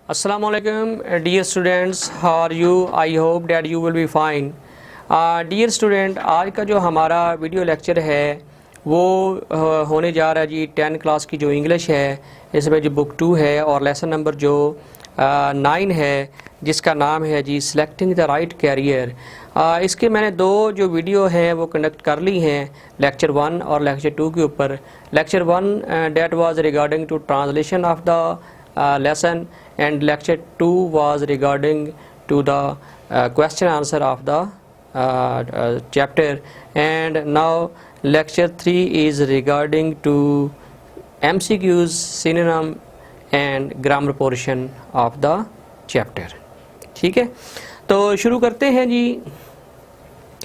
Assalamualaikum dear students, how are you? I hope that you will be fine. Dear student, आज का जो हमारा video lecture है वो होने जा रहा है जी 10 क्लास की जो इंग्लिश है, इसमें जो बुक 2 है और लेसन नंबर जो 9 है जिसका नाम है जी सिलेक्टिंग द राइट कैरियर। इसके मैंने दो जो वीडियो हैं वो कंडक्ट कर ली हैं, लेक्चर 1 और लेक्चर 2 के ऊपर। Lecture 1 that was regarding to translation of the lesson and lecture 2 was regarding to the question answer of the chapter, and now lecture 3 is regarding to MCQs, synonym and grammar portion of the chapter। ठीक है, तो शुरू करते हैं जी।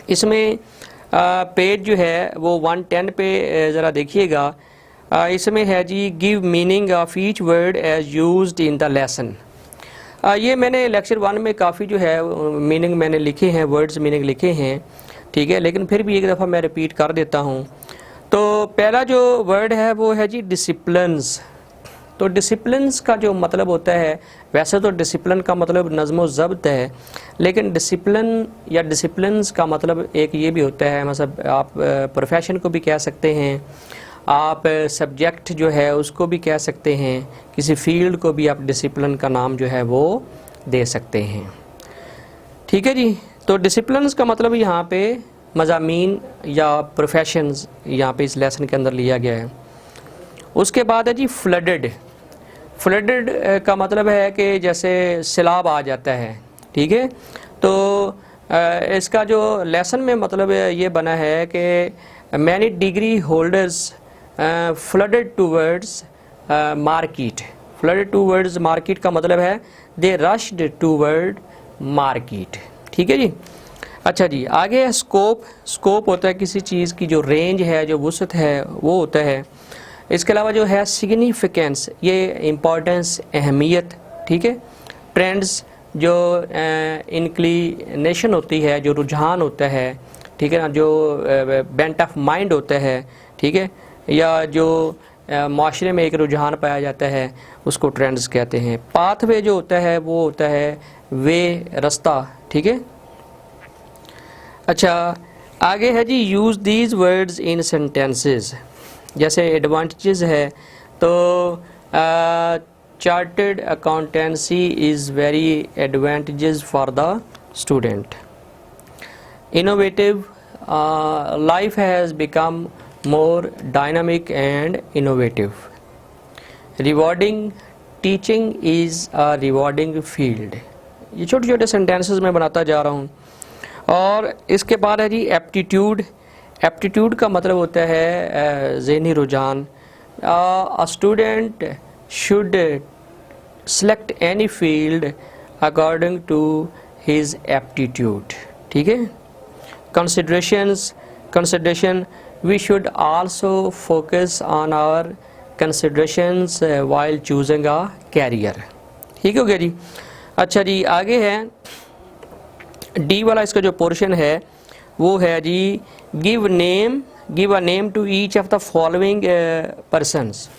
इसमें page जो है वो 110 पे ज़रा देखिएगा। इसमें है जी give meaning of each word as used in the lesson. ये मैंने लेक्चर 1 में काफ़ी जो है मीनिंग मैंने लिखे हैं, वर्ड्स मीनिंग लिखे हैं, ठीक है, लेकिन फिर भी एक दफ़ा मैं रिपीट कर देता हूँ। तो पहला जो वर्ड है वो है जी डिसिप्लिन्स। तो डिसिप्लिन्स का जो मतलब होता है, वैसे तो डिसिप्लिन का मतलब नज़्म व ज़ब्त है, लेकिन डिसिप्लिन या डिसिप्लिन्स का मतलब एक ये भी होता है, मतलब आप प्रोफेशन को भी कह सकते हैं, आप सब्जेक्ट जो है उसको भी कह सकते हैं, किसी फील्ड को भी आप डिसिप्लिन का नाम जो है वो दे सकते हैं। ठीक है जी। तो डिसिप्लिन्स का मतलब यहाँ पे मज़ामीन या प्रोफेशंस यहाँ पे इस लेसन के अंदर लिया गया है। उसके बाद है जी फ्लडेड। फ्लडेड का मतलब है कि जैसे सैलाब आ जाता है, ठीक है। तो इसका जो लेसन में मतलब ये बना है कि many degree holders flooded towards market. Flooded towards market का मतलब है दे रश्ड टूवर्ड मार्केट। ठीक है जी। अच्छा जी, आगे है स्कोप। स्कोप होता है किसी चीज़ की जो रेंज है, जो वुसअत है, वो होता है। इसके अलावा जो है सिग्निफिकेंस, ये इम्पोर्टेंस, अहमियत, ठीक है। ट्रेंड्स, जो इंक्लिनेशन होती है, जो रुझान होता है, ठीक है ना, जो बेंट ऑफ माइंड होता है, ठीक है, या जो माशरे में एक रुझान पाया जाता है उसको ट्रेंड्स कहते हैं। पाथवे जो होता है वो होता है वे, रास्ता, ठीक है। अच्छा, आगे है जी use these words in sentences. जैसे एडवांटेजेस है तो chartered accountancy is very advantages for the student. Innovative, life has become more dynamic and innovative। rewarding, teaching is a rewarding field। ये छोटे छोटे सेंटेंसेस में बनाता जा रहा हूँ। और इसके बाद है जी एप्टीट्यूड। एप्टीट्यूड का मतलब होता है ज़हनी रुझान। a student should select any field according to his aptitude। ठीक है। consideration, we should also focus on our considerations while choosing a career। ठीक हो गया जी। अच्छा जी, आगे है डी वाला। इसका जो पोर्शन है वो है जी give a name to each of the following persons.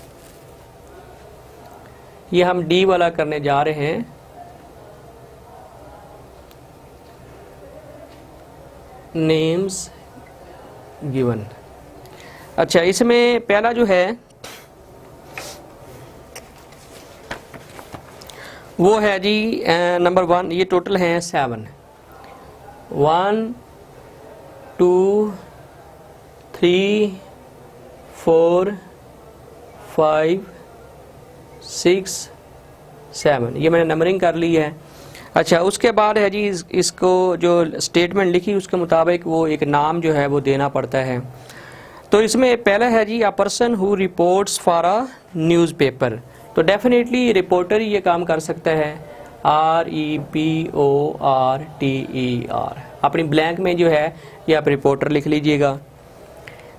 ये हम डी वाला करने जा रहे हैं। Names given. अच्छा, इसमें पहला जो है वो है जी नंबर 1। ये टोटल हैं 7। 1 2 3 4 5 6 7, ये मैंने नंबरिंग कर ली है। अच्छा, उसके बाद है जी इसको जो स्टेटमेंट लिखी उसके मुताबिक वो एक नाम जो है वो देना पड़ता है। तो इसमें पहला है जी a person who reports for a newspaper. तो डेफिनेटली रिपोर्टर ही ये काम कर सकता है। REPORTER। अपनी ब्लैंक में जो है ये आप रिपोर्टर लिख लीजिएगा।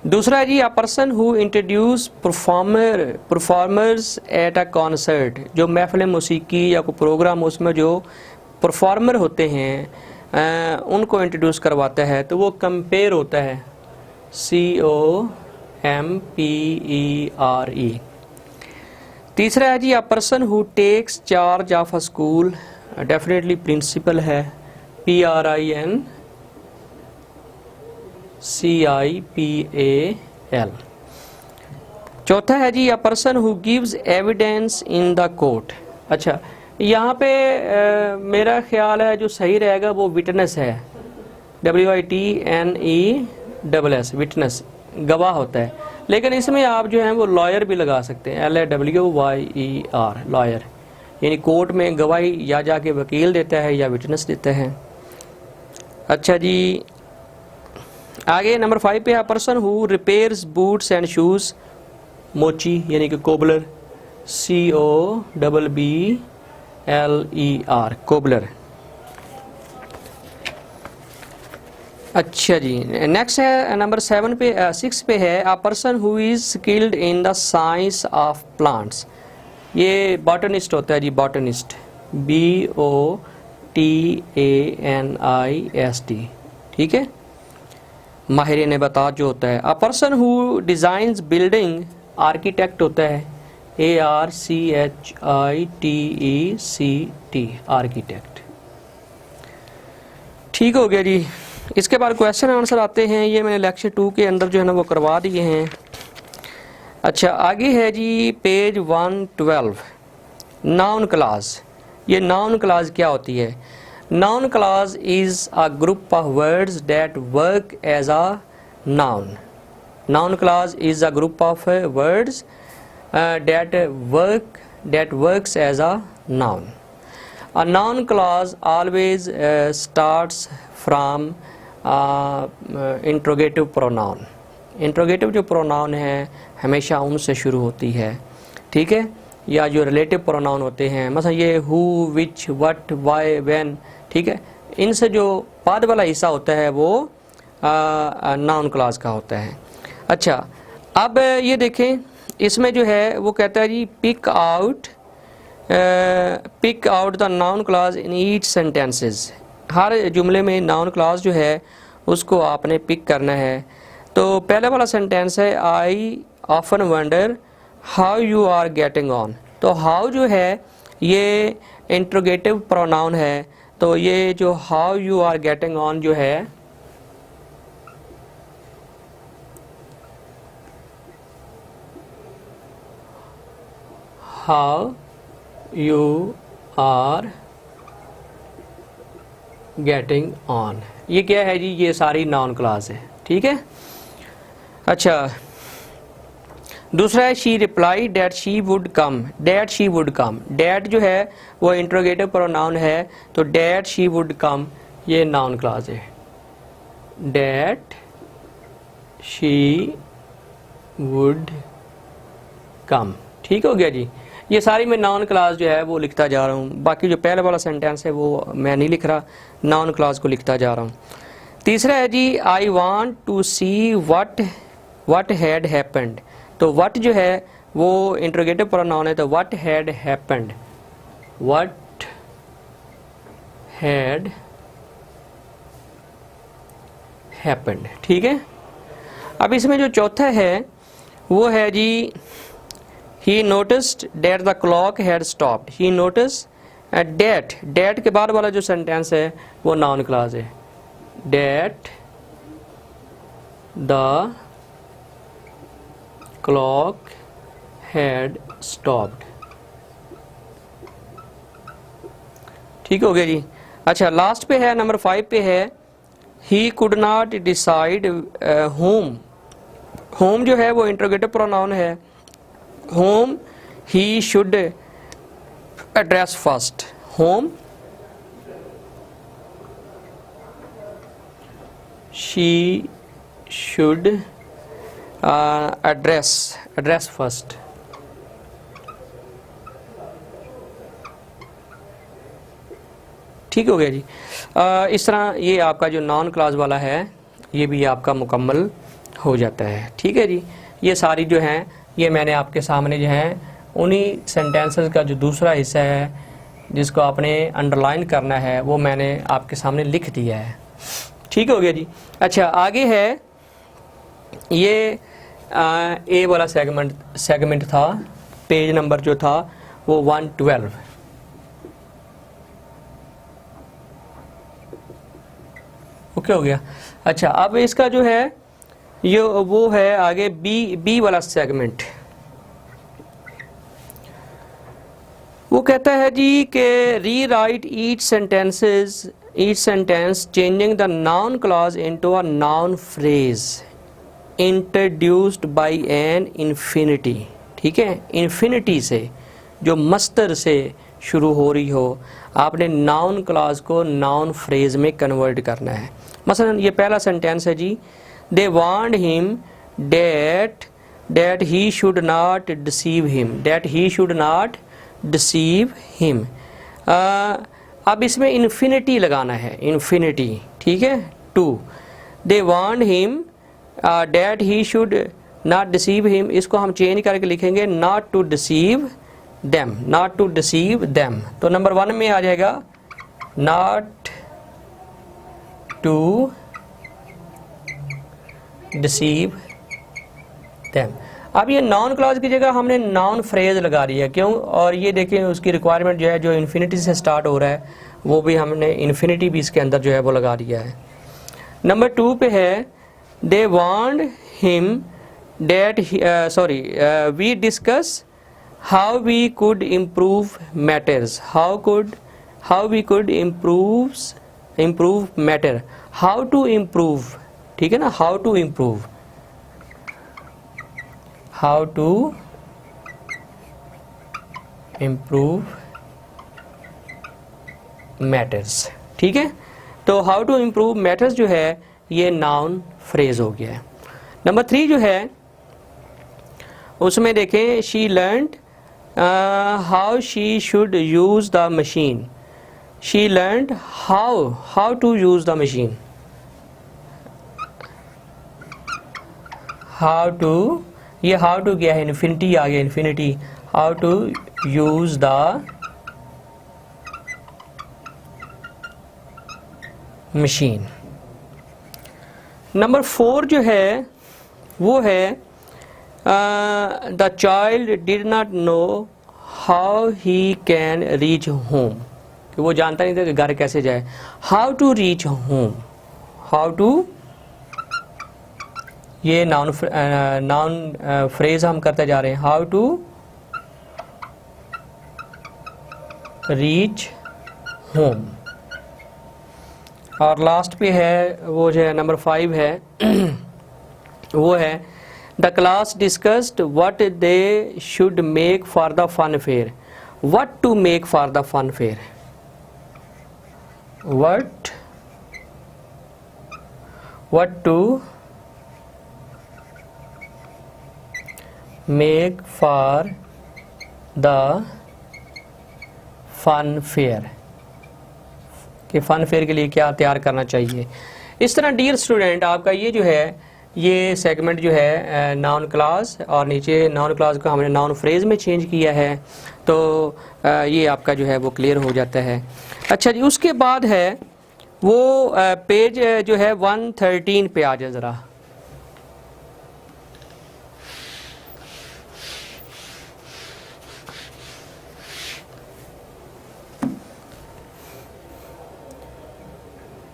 दूसरा है जी a person who introduce performers at a concert. जो महफिल मौसीकी या कोई प्रोग्राम उसमें जो परफॉर्मर होते हैं उनको इंट्रोड्यूस करवाता है, तो वो कंपेयर होता है, COMPERE। तीसरा है जी, a person who takes charge of a school, definitely principal है, PRINCIPAL। चौथा है जी, a person who gives evidence in the court. अच्छा, यहाँ पे मेरा ख्याल है जो सही रहेगा वो विटनेस है, WITNESS, विटनेस, गवाह होता है। लेकिन इसमें आप जो है वो लॉयर भी लगा सकते हैं, LAWYER, लॉयर, यानी कोर्ट में गवाही या जाके वकील देता है या विटनेस देता है। अच्छा जी, आगे नंबर 5 पे है, person who repairs boots and shoes, मोची यानी कि कोबलर, COBBLER, कोबलर। अच्छा जी, नेक्स्ट है नंबर 6 पे है, अ person who is skilled in the science of plants, ये बॉटनिस्ट होता है जी, बॉटनिस्ट, BOTANIST, ठीक है, माहिर नबातात जो होता है। अ person who designs building, architect होता है, ARCHITECT, आर्किटेक्ट। ठीक हो गया जी। इसके बाद क्वेश्चन आंसर आते हैं, ये मैंने लेक्चर 2 के अंदर जो है ना वो करवा दिए हैं। अच्छा, आगे है जी पेज 112, नाउन क्लास। ये नाउन क्लास क्या होती है? Noun class is a group of words that work as a noun. Noun class is a group of words that works as a noun. A noun clause always starts from interrogative pronoun. Interrogative जो pronoun है हमेशा उनसे शुरू होती है, ठीक है, या जो relative pronoun होते हैं, मतलब ये who, which, what, why, when, ठीक है, इनसे जो बाद वाला हिस्सा होता है वो noun clause का होता है। अच्छा, अब ये देखें, इसमें जो है वो कहता है जी, pick out the noun clause in each sentences. हर जुमले में नाउन क्लॉज जो है उसको आपने पिक करना है। तो पहले वाला सेंटेंस है, I often wonder how you are getting on. तो हाउ जो है ये इंट्रोगेटिव प्रोनाउन है, तो ये जो how you are getting on जो है how you are getting on, ये क्या है जी? ये सारी नाउन क्लास है, ठीक है। अच्छा, दूसरा है she reply that she would come, that she would come. That जो है वो इंट्रोगेटिव प्रोनाउन है, तो डैट शी वुड कम ये नाउन क्लास है, डैट शी वुड कम। ठीक हो गया जी। ये सारी मैं नाउन क्लास जो है वो लिखता जा रहा हूँ, बाकी जो पहले वाला सेंटेंस है वो मैं नहीं लिख रहा, नाउन क्लास को लिखता जा रहा हूँ। तीसरा है जी, I want to see what had happened. तो वट जो है वो इंट्रोगेटिव प्रोनाउन है, तो what had happened, what had happened, ठीक है। अब इसमें जो चौथा है वो है जी, he noticed that the clock had stopped, he noticed that, that के बाद वाला जो सेंटेंस है वो नाउन क्लास है, that the clock had stopped। ठीक हो गया जी। अच्छा, लास्ट पे है नंबर 5 पे है, he could not decide whom। whom जो है वो इंट्रोगेटिव प्रोनाउन है, whom he should address first, whom she should address first। ठीक हो गया जी। इस तरह ये आपका जो नॉन क्लास वाला है ये भी आपका मुकम्मल हो जाता है। ठीक है जी। ये सारी जो हैं ये मैंने आपके सामने जो है उन्हीं सेंटेंसेस का जो दूसरा हिस्सा है जिसको आपने अंडरलाइन करना है वो मैंने आपके सामने लिख दिया है। ठीक हो गया जी। अच्छा, आगे है ये ए वाला सेगमेंट था, पेज नंबर जो था वो 112। ओके हो गया। अच्छा, अब इसका जो है ये वो है आगे बी वाला सेगमेंट। वो कहता है जी कि rewrite each sentence changing the noun clause into a noun phrase introduced by an infinity. ठीक है, इन्फिनिटी से, जो मस्तर से शुरू हो रही हो, आपने नाउन क्लॉज को नाउन फ्रेज में कन्वर्ट करना है। मसलन ये पहला सेंटेंस है जी, they want him that he should not deceive him, that he should not deceive him. अब इसमें इन्फिनिटी लगाना है, इन्फिनिटी। ठीक है, to, they want him that he should not deceive him, इसको हम चेंज करके लिखेंगे not to deceive them, not to deceive them. तो नंबर 1 में आ जाएगा नॉट टू डिसीव देम। अब ये नाउन क्लॉज की जगह हमने नाउन फ्रेज लगा रही है, क्यों? और ये देखिए उसकी रिक्वायरमेंट जो है, जो इन्फिनिटी से स्टार्ट हो रहा है, वो भी हमने इन्फिनिटी भी इसके अंदर जो है वो लगा दिया है। नंबर 2 पे है they want him that, we discuss how we could improve matters, how we could improve matter, how to improve. ठीक है ना, how to improve, how to improve matters. ठीक है, तो हाउ टू इम्प्रूव मैटर्स जो है ये नाउन फ्रेज हो गया है। नंबर 3 जो है उसमें देखें, she learned how she should use the machine, she learned how to use the machine, how to, ये हाउ टू क्या है, इन्फिनिटी आ गया, infinity, how to use the machine. Number 4 जो है वो है the child did not know how he can reach home, कि वो जानता नहीं था कि घर कैसे जाए। How to reach home, how to, ये नाउन फ्रेज हम करते जा रहे हैं, हाउ टू रीच होम। और लास्ट पे है वो जो है नंबर 5 है वो है the class discussed what they should make for the fun fair, what to make for the fun fair, what to make for the fun fair, कि फन फेयर के लिए क्या तैयार करना चाहिए। इस तरह डियर स्टूडेंट आपका ये जो है ये सेगमेंट जो है नाउन क्लास, और नीचे नाउन क्लास को हमने नाउन फ्रेज में चेंज किया है, तो ये आपका जो है वो क्लियर हो जाता है। अच्छा जी, उसके बाद है वो पेज जो है 113 पे आ जाए ज़रा।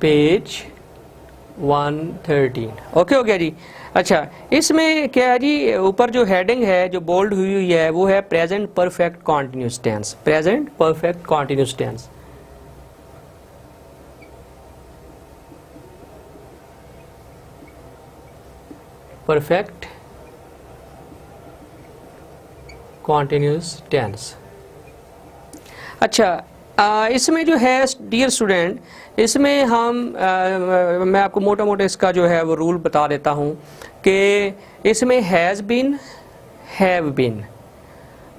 पेज 113 ओके हो गया जी। अच्छा, इसमें क्या है जी, ऊपर जो हेडिंग है जो बोल्ड हुई है वो है present perfect continuous tense, present perfect continuous tense. Perfect continuous tense. अच्छा, इसमें जो है डियर स्टूडेंट, इसमें हम मैं आपको मोटा मोटा इसका जो है वो रूल बता देता हूँ कि इसमें हैज़ बीन, हैव बीन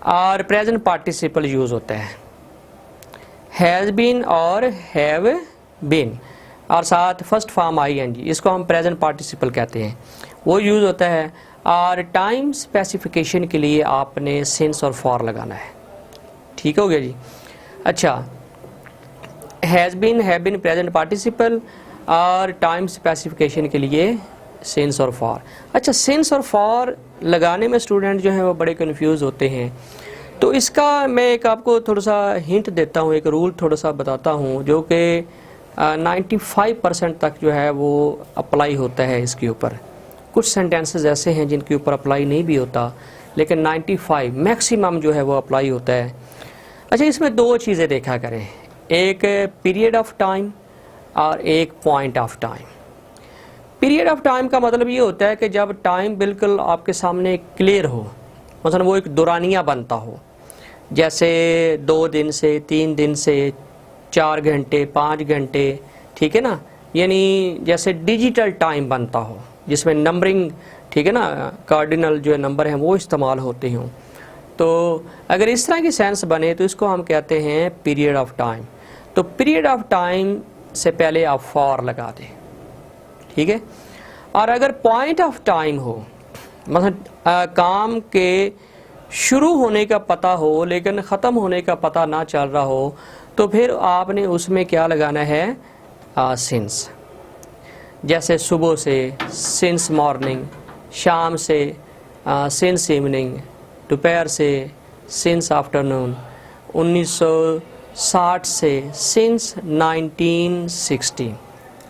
और प्रेजेंट पार्टिसिपल यूज़ होता है। हैज़ बीन और हैव बीन और साथ फर्स्ट फॉर्म आईएनजी, इसको हम प्रेजेंट पार्टिसिपल कहते हैं, वो यूज़ होता है। और टाइम स्पेसिफिकेशन के लिए आपने सिंस और फॉर लगाना है। ठीक हो गया जी। अच्छा, has been, have been present participle और टाइम स्पेसिफिकेशन के लिए सिंस और फॉर। अच्छा, सिंस और फॉर लगाने में स्टूडेंट जो है वो बड़े कंफ्यूज होते हैं। तो इसका मैं एक आपको थोड़ा सा हिंट देता हूँ, एक रूल थोड़ा सा बताता हूँ जो कि 95% तक जो है वो अप्लाई होता है इसके ऊपर। कुछ सेंटेंसेस ऐसे हैं जिनके ऊपर अप्लाई नहीं भी होता, लेकिन 95 मैक्सिमम जो है वो अप्लाई होता है। अच्छा, इसमें दो चीज़ें देखा करें, एक पीरियड ऑफ टाइम और एक point of time. Period of time का मतलब ये होता है कि जब टाइम बिल्कुल आपके सामने क्लियर हो, मतलब वो एक दौरानिया बनता हो, जैसे 2 दिन से 3 दिन से 4 घंटे 5 घंटे, ठीक है ना, यानी जैसे डिजिटल टाइम बनता हो जिसमें नंबरिंग, ठीक है ना, कार्डिनल जो नंबर हैं वो इस्तेमाल होते हों। तो अगर इस तरह की सेंस बने तो इसको हम कहते हैं पीरियड ऑफ टाइम। तो पीरियड ऑफ टाइम से पहले आप फॉर लगा दें, ठीक है। और अगर पॉइंट ऑफ टाइम हो, मतलब काम के शुरू होने का पता हो लेकिन ख़त्म होने का पता ना चल रहा हो, तो फिर आपने उसमें क्या लगाना है, सिंस। जैसे सुबह से सिंस मॉर्निंग, शाम से सिंस इवनिंग, दोपहर से सिंस आफ्टरनून, 1960 से सिंस 1960,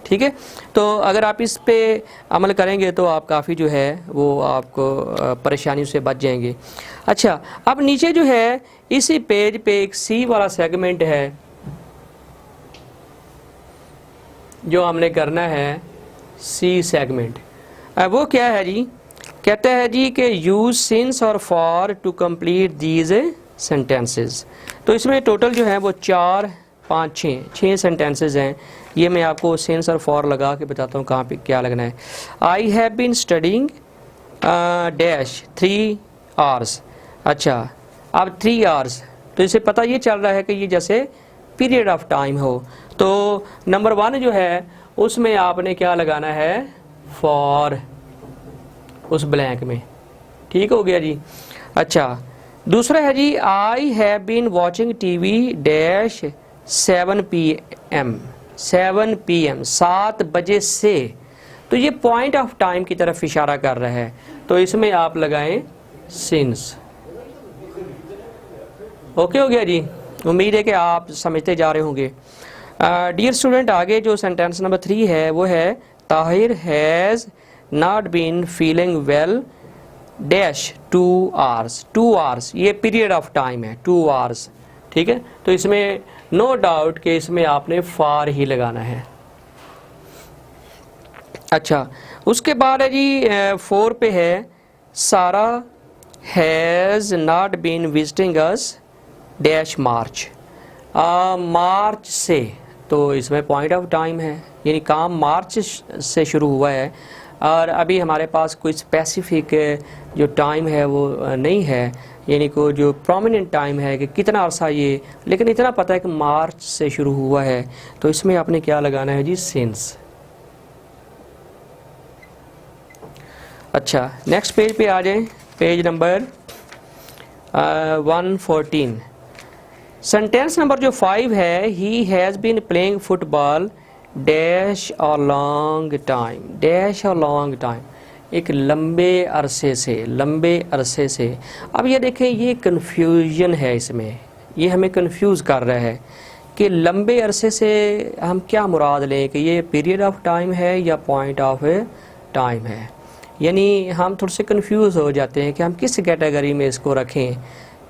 ठीक है। तो अगर आप इस पे अमल करेंगे तो आप काफ़ी जो है वो आपको परेशानियों से बच जाएंगे। अच्छा, अब नीचे जो है इसी पेज पे एक सी वाला सेगमेंट है जो हमने करना है, सी सेगमेंट। वो क्या है जी, कहता है जी कि यूज सिंस और for to complete these sentences. तो इसमें टोटल जो है वो 4 5 6 सेंटेंसेस हैं। ये मैं आपको सिंस और फॉर लगा के बताता हूँ कहाँ पे क्या लगना है। I have been studying dash 3 hours. अच्छा, अब 3 आवर्स, तो इसे पता ये चल रहा है कि ये जैसे पीरियड ऑफ टाइम हो। तो नंबर 1 जो है उसमें आपने क्या लगाना है, फॉर, उस ब्लैंक में, ठीक हो गया जी। अच्छा, दूसरा है जी I have been watching TV dash 7 PM 7 PM 7 बजे से। तो ये पॉइंट ऑफ टाइम की तरफ इशारा कर रहा है, तो इसमें आप लगाएं सिंस। ओके हो गया जी, उम्मीद है कि आप समझते जा रहे होंगे। डियर स्टूडेंट, आगे जो सेंटेंस नंबर 3 है वो है Tahir has not been feeling well dash 2 hours. 2 hours ये पीरियड ऑफ टाइम है, 2 आवर्स, ठीक है। तो इसमें नो डाउट कि इसमें आपने फॉर ही लगाना है। अच्छा, उसके बाद है जी 4 पे है सारा has not been visiting us dash March. मार्च से, तो इसमें पॉइंट ऑफ टाइम है, यानी काम मार्च से शुरू हुआ है और अभी हमारे पास कोई स्पेसिफिक जो टाइम है वो नहीं है, यानी को जो प्रोमिनेंट टाइम है कि कितना अरसा ये, लेकिन इतना पता है कि मार्च से शुरू हुआ है। तो इसमें आपने क्या लगाना है जी, सिंस। अच्छा, नेक्स्ट पेज पे आ जाएं, पेज नंबर 114। सेंटेंस नंबर जो 5 है, he has been playing football dash a long time. Dash a long time, एक लंबे अरसे से, लंबे अरसे से। अब ये देखें, ये कन्फ्यूजन है इसमें, ये हमें कंफ्यूज कर रहा है कि लंबे अरसे से हम क्या मुराद लें, कि ये पीरियड ऑफ टाइम है या पॉइंट ऑफ टाइम है। यानी हम थोड़े से कंफ्यूज हो जाते हैं कि हम किस कैटेगरी में इसको रखें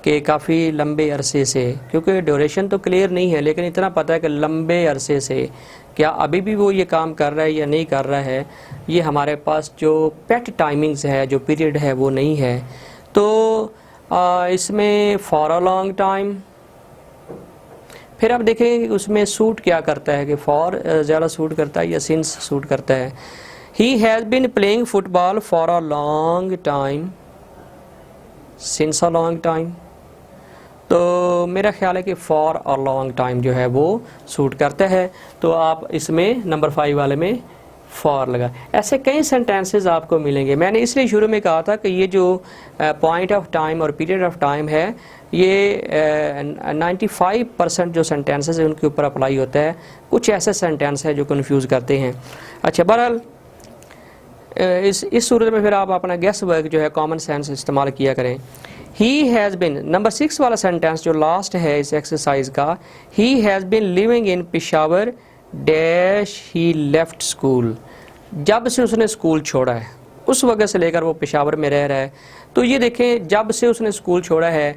कि काफ़ी लंबे अरसे से, क्योंकि ड्यूरेशन तो क्लियर नहीं है, लेकिन इतना पता है कि लंबे अरसे से, क्या अभी भी वो ये काम कर रहा है या नहीं कर रहा है, ये हमारे पास जो पेट टाइमिंग्स है, जो पीरियड है वो नहीं है। तो इसमें फॉर अ लॉन्ग टाइम, फिर आप देखें उसमें सूट क्या करता है, कि फॉर ज़्यादा सूट करता है या सिंस सूट करता है। He has been playing football for a long time, since a long time. तो मेरा ख्याल है कि फॉर अ लॉन्ग टाइम जो है वो सूट करता है, तो आप इसमें नंबर 5 वाले में फॉर लगा। ऐसे कई सेंटेंसेस आपको मिलेंगे। मैंने इसलिए शुरू में कहा था कि ये जो पॉइंट ऑफ टाइम और पीरियड ऑफ टाइम है, ये 95% जो सेंटेंसेस हैं उनके ऊपर अप्लाई होता है। कुछ ऐसे सेंटेंस है जो कन्फ्यूज़ करते हैं। अच्छा, बहरहाल इस सूरत में फिर आप अपना गेस वर्क जो है, कॉमन सेंस इस्तेमाल किया करें। ही हैज़ बिन, नंबर 6 वाला सेंटेंस जो लास्ट है इस एक्सरसाइज का, he has been living in Peshawar dash he left school, जब से उसने स्कूल छोड़ा है उस वक्त से लेकर वो पेशावर में रह रहा है। तो ये देखें, जब से उसने स्कूल छोड़ा है,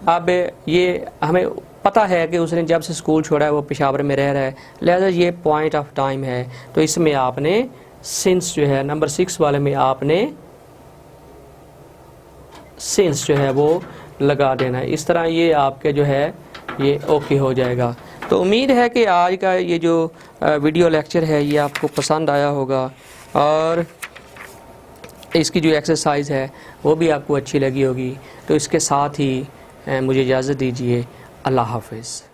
अब ये हमें पता है कि उसने जब से स्कूल छोड़ा है वो पेशावर में रह रहा है, लिहाजा ये पॉइंट ऑफ टाइम है। तो इसमें आपने सिंस जो है नंबर 6 वाले में आपने सिंस जो है वो लगा देना है। इस तरह ये आपके जो है ये ओके हो जाएगा। तो उम्मीद है कि आज का ये जो वीडियो लेक्चर है ये आपको पसंद आया होगा और इसकी जो एक्सरसाइज है वो भी आपको अच्छी लगी होगी। तो इसके साथ ही मुझे इजाज़त दीजिए। अल्लाह हाफ़िज़।